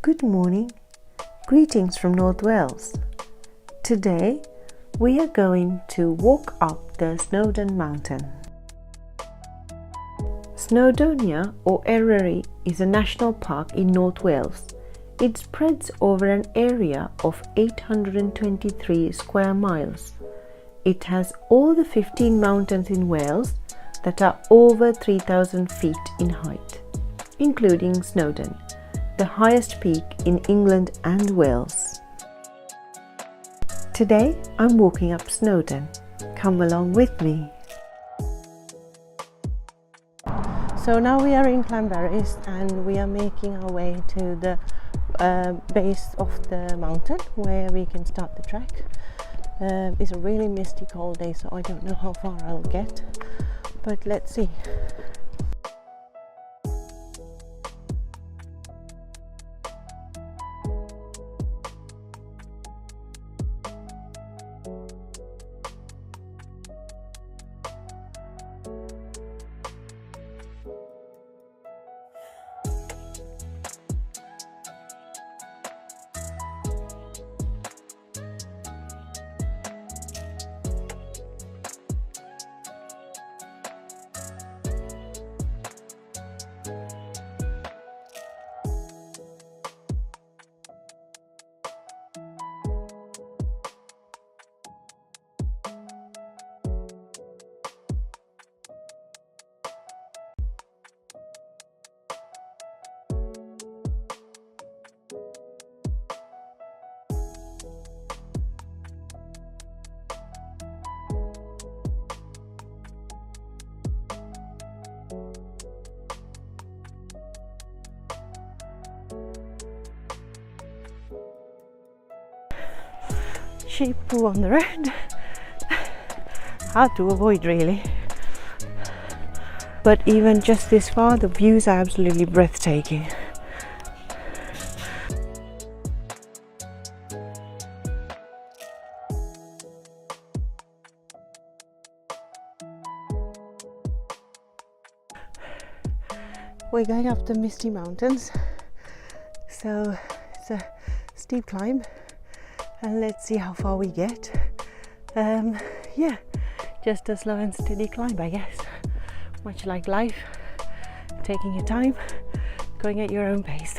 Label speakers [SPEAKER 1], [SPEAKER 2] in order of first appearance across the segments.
[SPEAKER 1] Good morning, greetings from North Wales. Today we are going to walk up the Snowdon Mountain. Snowdonia or Eryri is a national park in North Wales. It spreads over an area of 823 square miles. It has all the 15 mountains in Wales that are over 3,000 feet in height, including Snowdon, the highest peak in England and Wales. Today I'm walking up Snowdon. Come along with me. So now we are in Clanberries and we are making our way to the base of the mountain where we can start the trek. It's a really misty cold day, so I don't know how far I'll get, but let's see. Sheep poo on the road. Hard to avoid really, but even just this far the views are absolutely breathtaking. We're going up the misty mountains, so it's a steep climb. And let's see how far we get. Yeah, just a slow and steady climb, I guess. Much like life, taking your time, going at your own pace.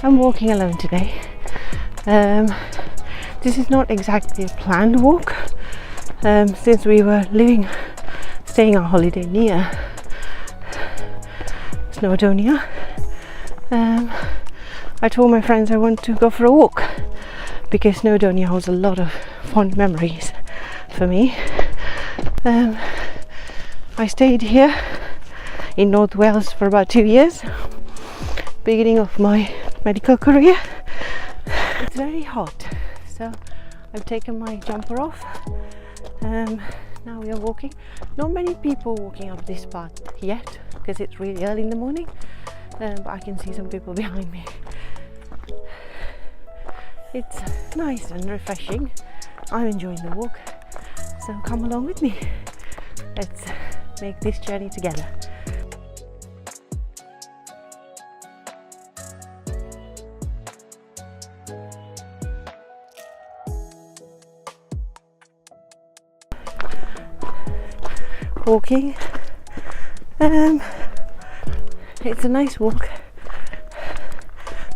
[SPEAKER 1] I'm walking alone today. This is not exactly a planned walk, since we were staying our holiday near Snowdonia. I told my friends I want to go for a walk because Snowdonia holds a lot of fond memories for me. I stayed here in North Wales for about 2 years, beginning of my medical career. It's very hot, so I've taken my jumper off. Now we are walking. Not many people walking up this path yet because it's really early in the morning, but I can see some people behind me. It's nice and refreshing. I'm enjoying the walk, so come along with me. Let's make this journey together. Walking It's a nice walk.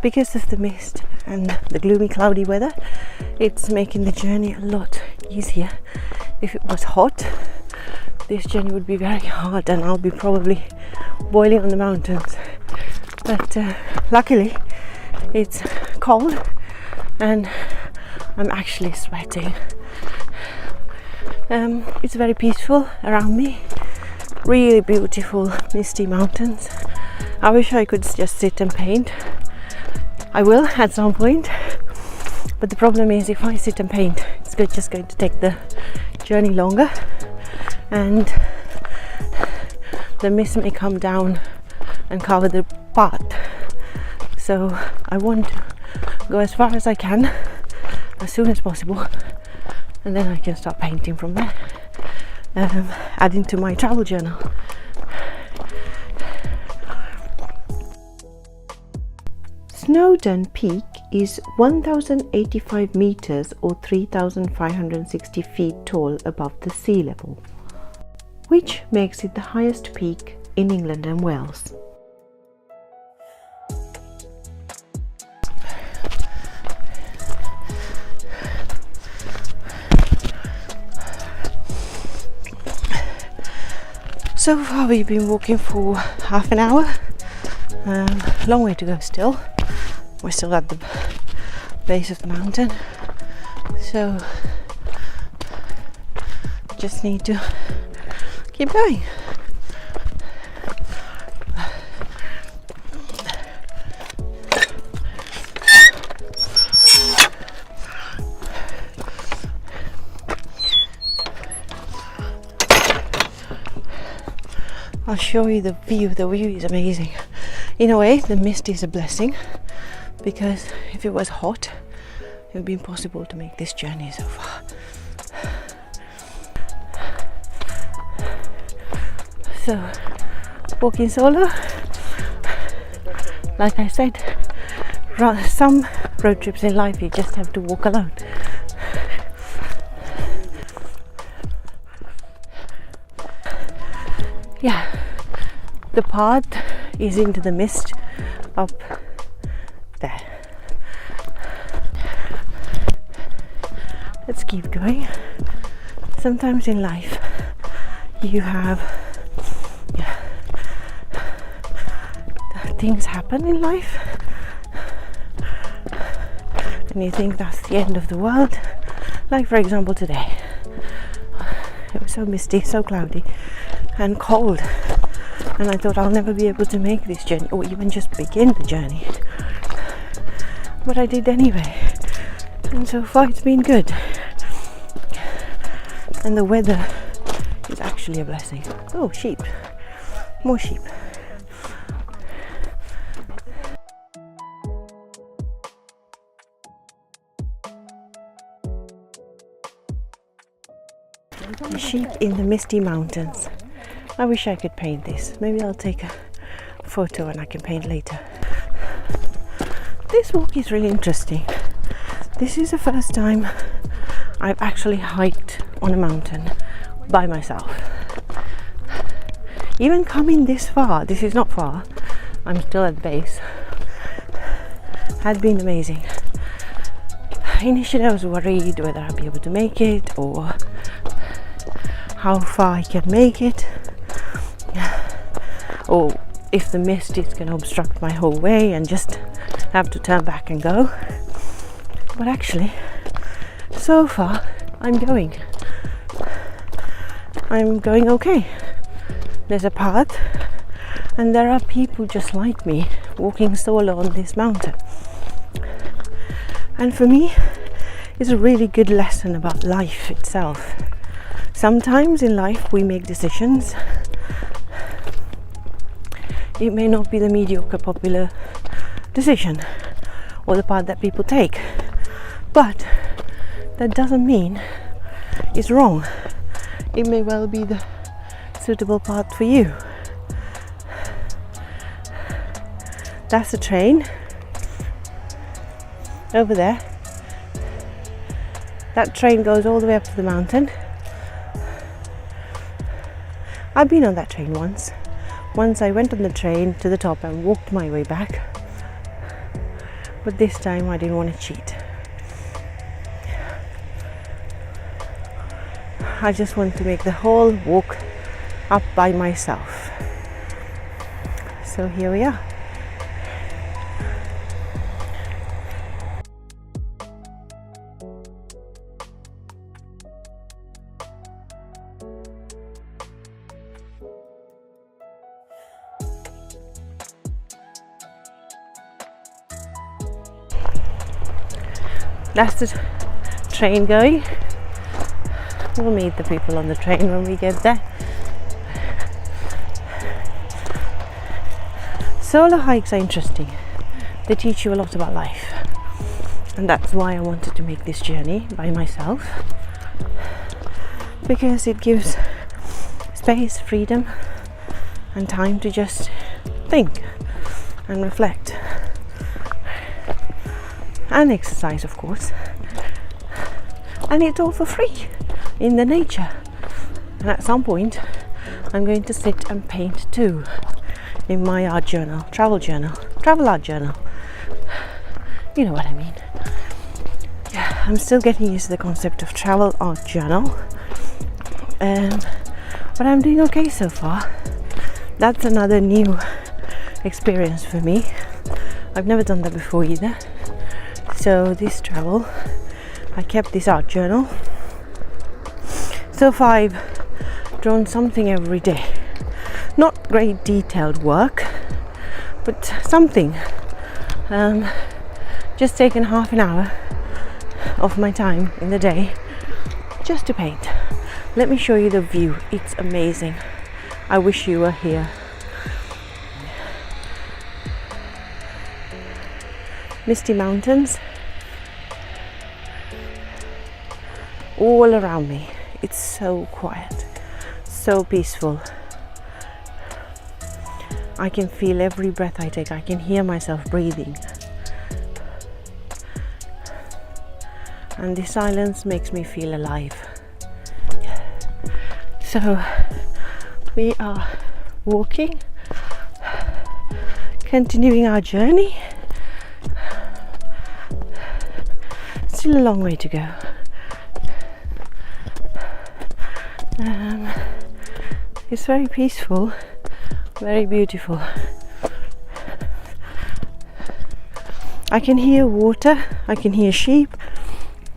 [SPEAKER 1] Because of the mist and the gloomy cloudy weather, it's making the journey a lot easier. If it was hot, this journey would be very hard and I'll be probably boiling on the mountains. But luckily it's cold and I'm actually sweating. It's very peaceful around me. Really beautiful misty mountains. I wish I could just sit and paint. I will at some point, but the problem is if I sit and paint, it's just going to take the journey longer and the mist may come down and cover the path. So I want to go as far as I can as soon as possible, and then I can start painting from there, adding to my travel journal. Snowdon Peak is 1085 meters or 3560 feet tall above the sea level, which makes it the highest peak in England and Wales. So far we've been walking for half an hour. Long way to go still. We're still at the base of the mountain, so just need to keep going. I'll show you the view. The view is amazing. In a way, the mist is a blessing, because if it was hot, it would be impossible to make this journey so far. So, walking solo, like I said, some road trips in life you just have to walk alone. Yeah, the path is into the mist up there. Let's keep going. Sometimes in life you have things happen in life and you think that's the end of the world. Like for example today, it was so misty, so cloudy and cold, and I thought I'll never be able to make this journey or even just begin the journey, but I did anyway, and so far it's been good, and the weather is actually a blessing. Oh, sheep, more sheep. The sheep in the misty mountains. I wish I could paint this. Maybe I'll take a photo and I can paint later. This walk is really interesting. This is the first time I've actually hiked on a mountain by myself. Even coming this far, this is not far, I'm still at the base, had been amazing. Initially I was worried whether I'd be able to make it or how far I can make it, or if the mist is going to obstruct my whole way and just have to turn back and go. But actually, so far I'm going okay. There's a path and there are people just like me walking solo on this mountain, and for me it's a really good lesson about life itself. Sometimes in life we make decisions. It may not be the mediocre popular decision or the path that people take, but that doesn't mean it's wrong. It may well be the suitable path for you. That's the train over there. That train goes all the way up to the mountain. I've been on that train once Once I went on the train to the top and walked my way back, but this time I didn't want to cheat. I just want to make the whole walk up by myself. So here we are. That's the train going. We'll meet the people on the train when we get there. Solo hikes are interesting. They teach you a lot about life. And that's why I wanted to make this journey by myself. Because it gives space, freedom, and time to just think and reflect. And exercise, of course. And it's all for free in the nature. And at some point I'm going to sit and paint too in my art journal, travel art journal. You know what I mean. Yeah, I'm still getting used to the concept of travel art journal, but I'm doing okay so far. That's another new experience for me. I've never done that before either. So this travel, I kept this art journal. So far I've drawn something every day. Not great detailed work, but something. Just taken half an hour of my time in the day just to paint. Let me show you the view. It's amazing. I wish you were here. Misty mountains all around me. It's so quiet, so peaceful. I can feel every breath I take. I can hear myself breathing. And the silence makes me feel alive. So we are walking, continuing our journey. Still a long way to go. It's very peaceful, very beautiful. I can hear water, I can hear sheep.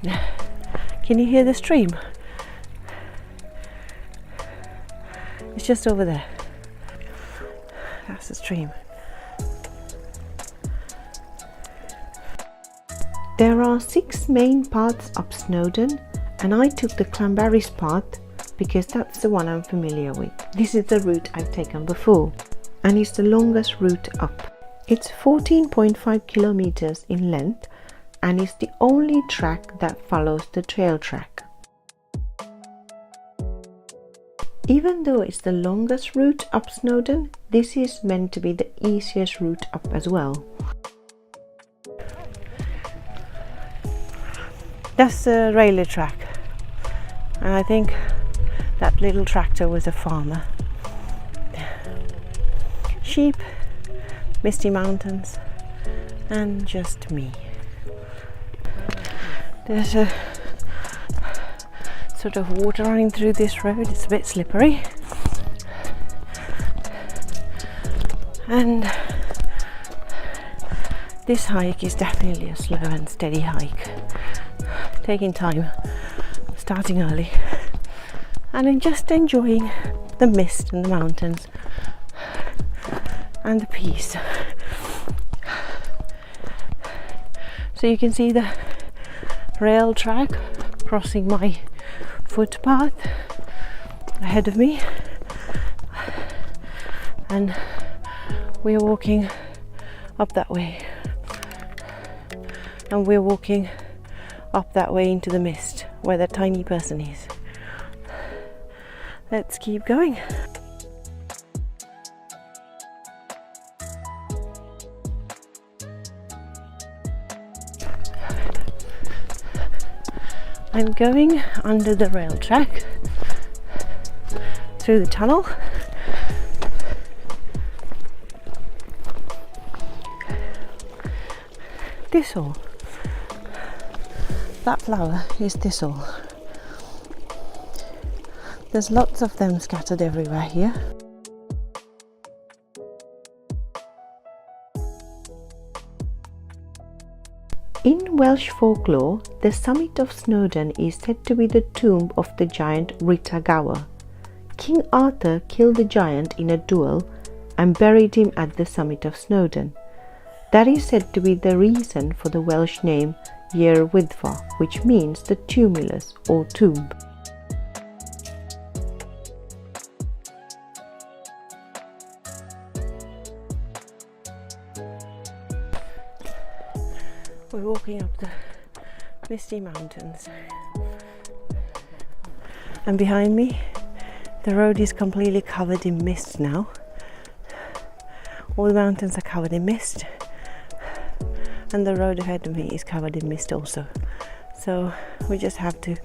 [SPEAKER 1] Can you hear the stream? It's just over there. That's the stream. There are 6 main paths up Snowdon, and I took the Cranberries path because that's the one I'm familiar with. This is the route I've taken before, and it's the longest route up. It's 14.5 kilometers in length, and it's the only track that follows the trail track. Even though it's the longest route up Snowdon, this is meant to be the easiest route up as well. That's the railway track, and I think that little tractor was a farmer. Sheep, misty mountains, and just me. There's a sort of water running through this road. It's a bit slippery, and this hike is definitely a slow and steady hike, taking time, starting early, and then just enjoying the mist and the mountains and the peace. So you can see the rail track crossing my footpath ahead of me, and we're walking up that way, and we're walking up that way into the mist where that tiny person is. Let's keep going. I'm going under the rail track through the tunnel, thistle. That flower is thistle. There's lots of them scattered everywhere here. In Welsh folklore, the summit of Snowdon is said to be the tomb of the giant Rita Gower. King Arthur killed the giant in a duel and buried him at the summit of Snowdon. That is said to be the reason for the Welsh name I'r Wyddfa, which means the tumulus or tomb. We're walking up the misty mountains, and behind me the road is completely covered in mist now. All the mountains are covered in mist, and the road ahead of me is covered in mist also. So we just have to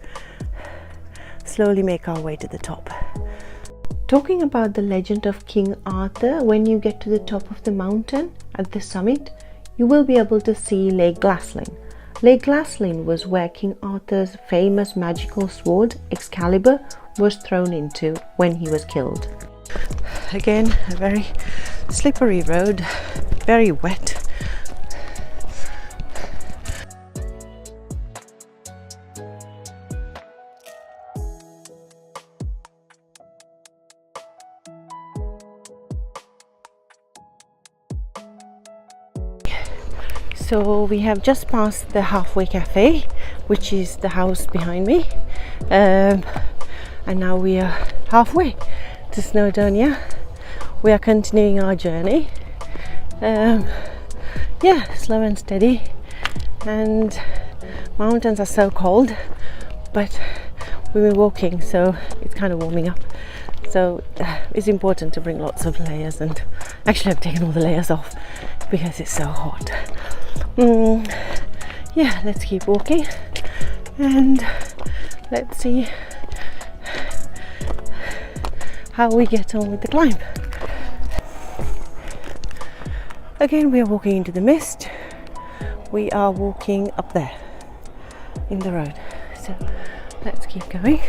[SPEAKER 1] slowly make our way to the top. Talking about the legend of King Arthur, when you get to the top of the mountain at the summit, you will be able to see Lake Glaslyn. Lake Glaslyn was where King Arthur's famous magical sword, Excalibur, was thrown into when he was killed. Again, a very slippery road, very wet. So we have just passed the halfway cafe, which is the house behind me, and now we are halfway to Snowdonia. We are continuing our journey, slow and steady, and mountains are so cold, but we were walking, so it's kind of warming up. So it's important to bring lots of layers, and actually I've taken all the layers off because it's so hot. Let's keep walking and let's see how we get on with the climb. Again, we are walking into the mist. We are walking up there in the road, so let's keep going.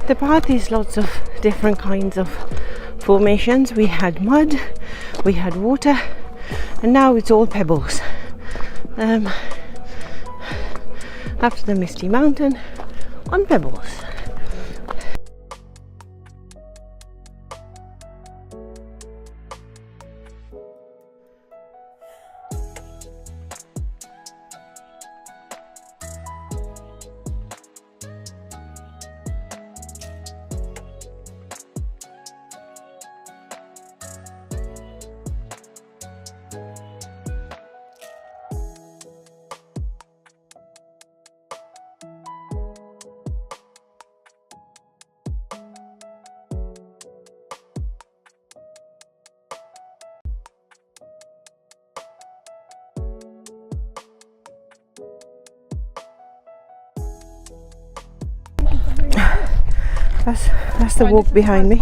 [SPEAKER 1] The path is lots of different kinds of formations. We had mud, we had water, and now it's all pebbles. After the misty mountain, on pebbles. That's the walk behind me.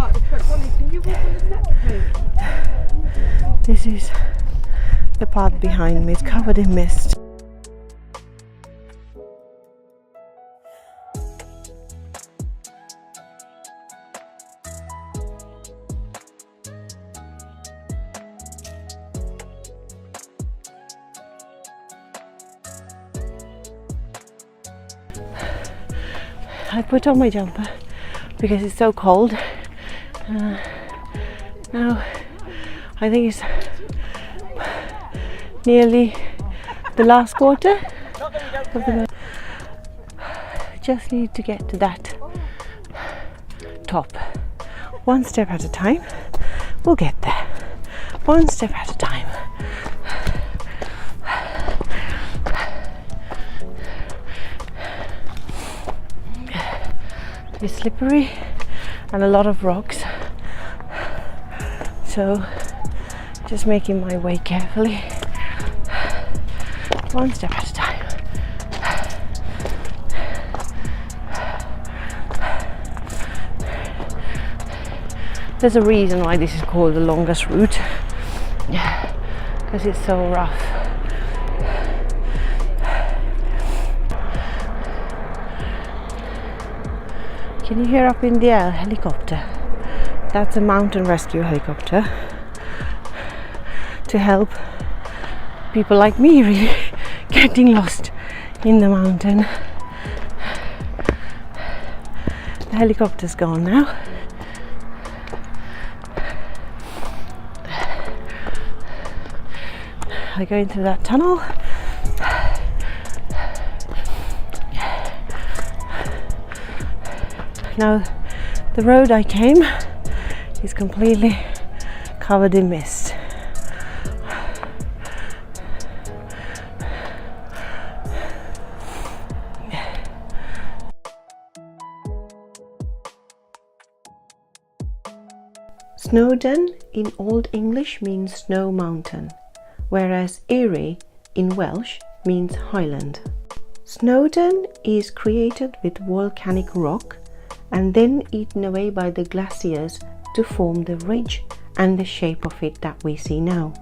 [SPEAKER 1] This is the path behind me. It's covered in mist. I put on my jumper because it's so cold. Now I think it's nearly the last quarter of the month. Just need to get to that top. One step at a time. We'll get there. One step at a time. It's slippery and a lot of rocks, so just making my way carefully, one step at a time. There's a reason why this is called the longest route, because it's so rough. Can you hear up in the air? Helicopter. That's a mountain rescue helicopter to help people like me really getting lost in the mountain. The helicopter's gone now. I go into that tunnel. Now the road I came is completely covered in mist. Snowdon in Old English means snow mountain, whereas Erie in Welsh means highland. Snowdon is created with volcanic rock and then eaten away by the glaciers to form the ridge and the shape of it that we see now.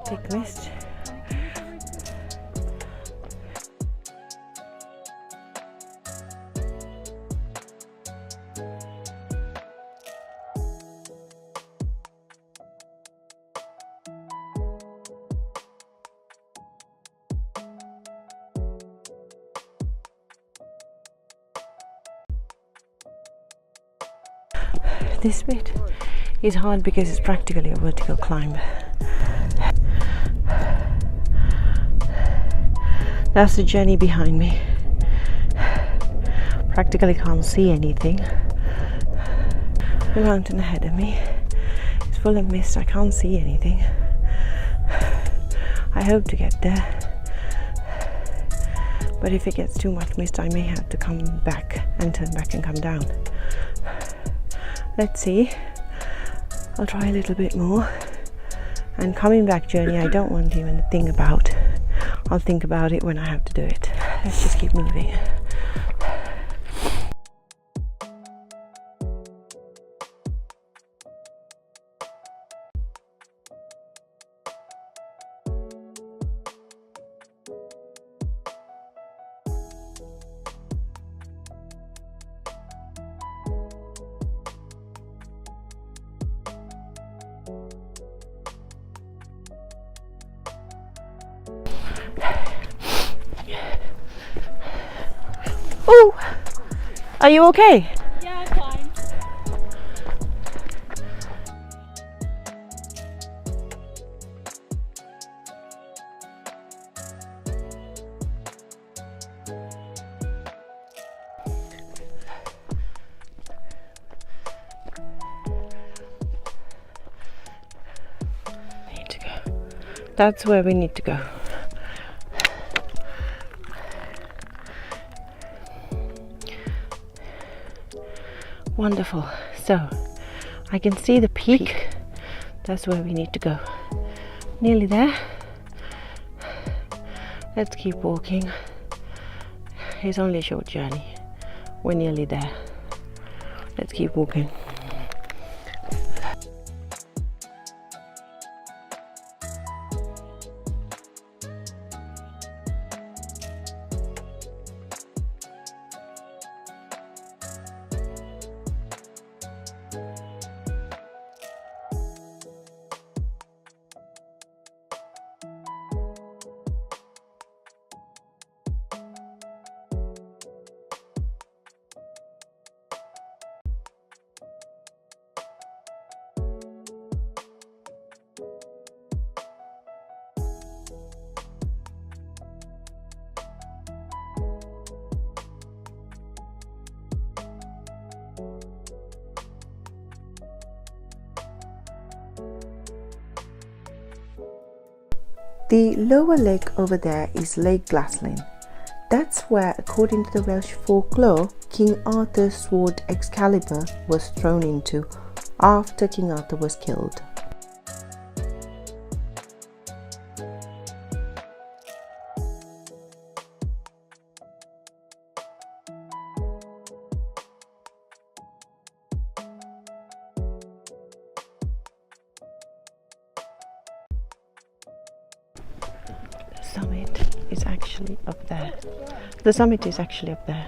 [SPEAKER 1] Thick mist. This bit is hard because it's practically a vertical climb. That's the journey behind me. Practically can't see anything. The mountain ahead of me is full of mist. I can't see anything. I hope to get there, but if it gets too much mist I may have to come back and turn back and come down. Let's see. I'll try a little bit more. And coming back journey I don't want to even think about. I'll think about it when I have to do it. Let's just keep moving. Oh, are you okay?
[SPEAKER 2] Yeah, I'm fine.
[SPEAKER 1] Need to go. That's where we need to go. Wonderful. So I can see the peak. That's where we need to go. Nearly there. Let's keep walking. It's only a short journey. We're nearly there. Let's keep walking. The lower lake over there is Lake Glaslyn. That's where, according to the Welsh folklore, King Arthur's sword Excalibur was thrown into after King Arthur was killed. summit is actually up there. The summit is actually up there.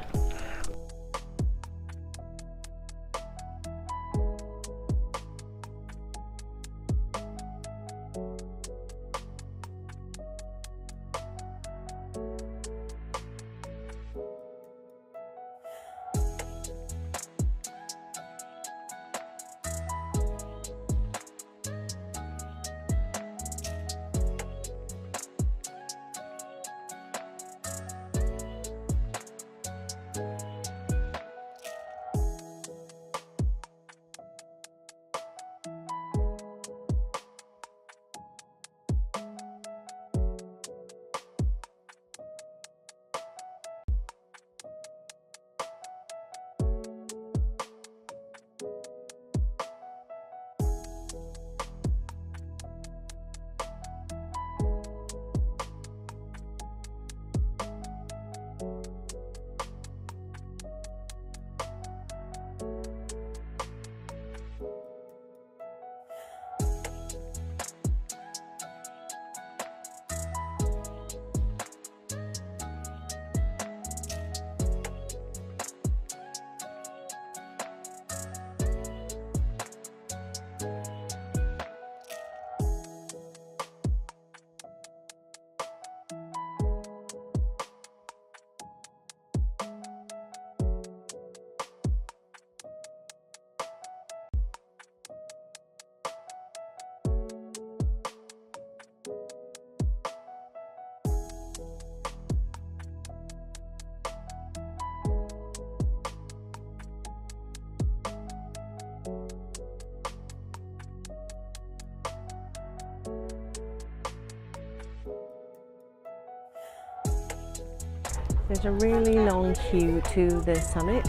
[SPEAKER 1] There's a really long queue to the summit,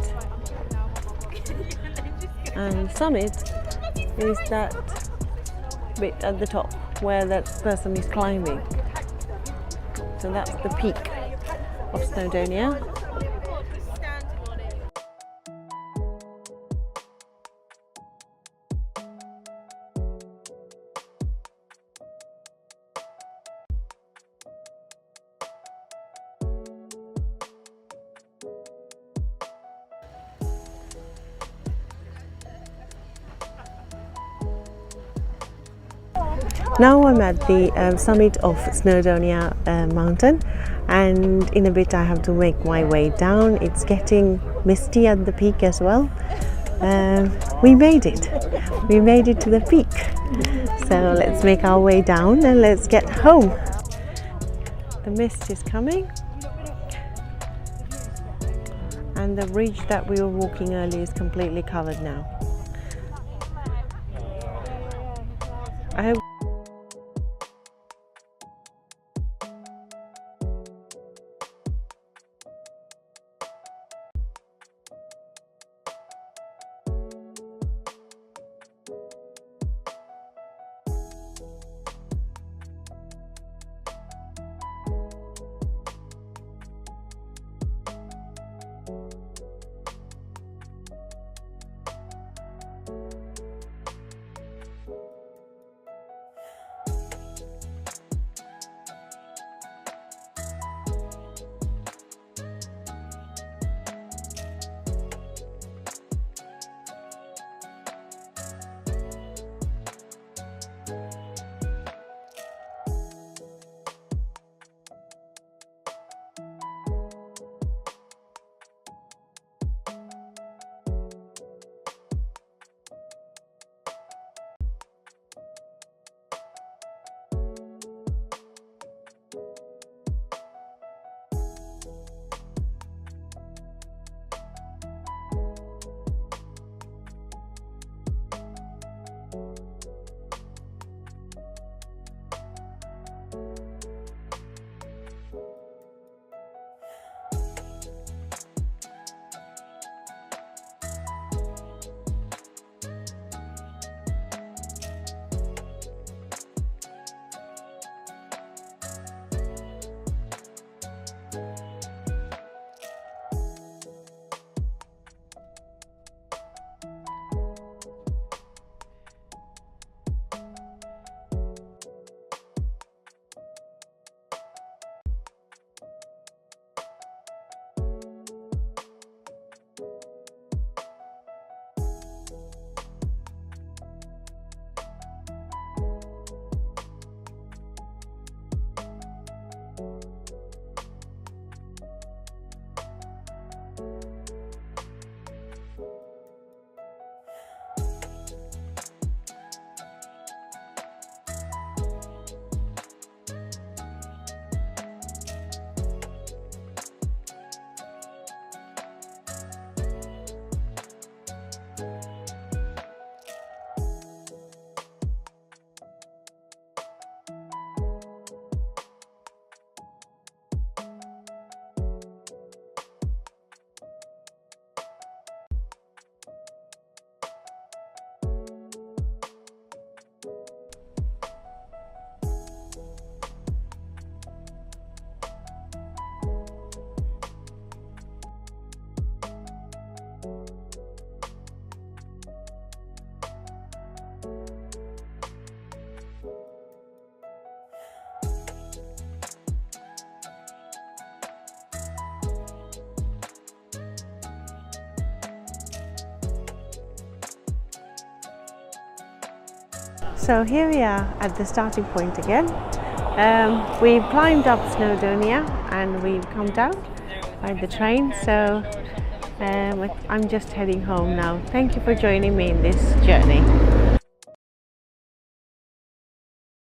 [SPEAKER 1] and summit is that bit at the top where that person is climbing. So that's the peak of Snowdonia. Now I'm at the summit of Snowdon Mountain, and in a bit I have to make my way down. It's getting misty at the peak as well. We made it. We made it to the peak. So let's make our way down and let's get home. The mist is coming, and the ridge that we were walking earlier is completely covered now. I hope So here we are at the starting point again. We've climbed up Snowdonia and we've come down by the train, so I'm just heading home now. Thank you for joining me in this journey.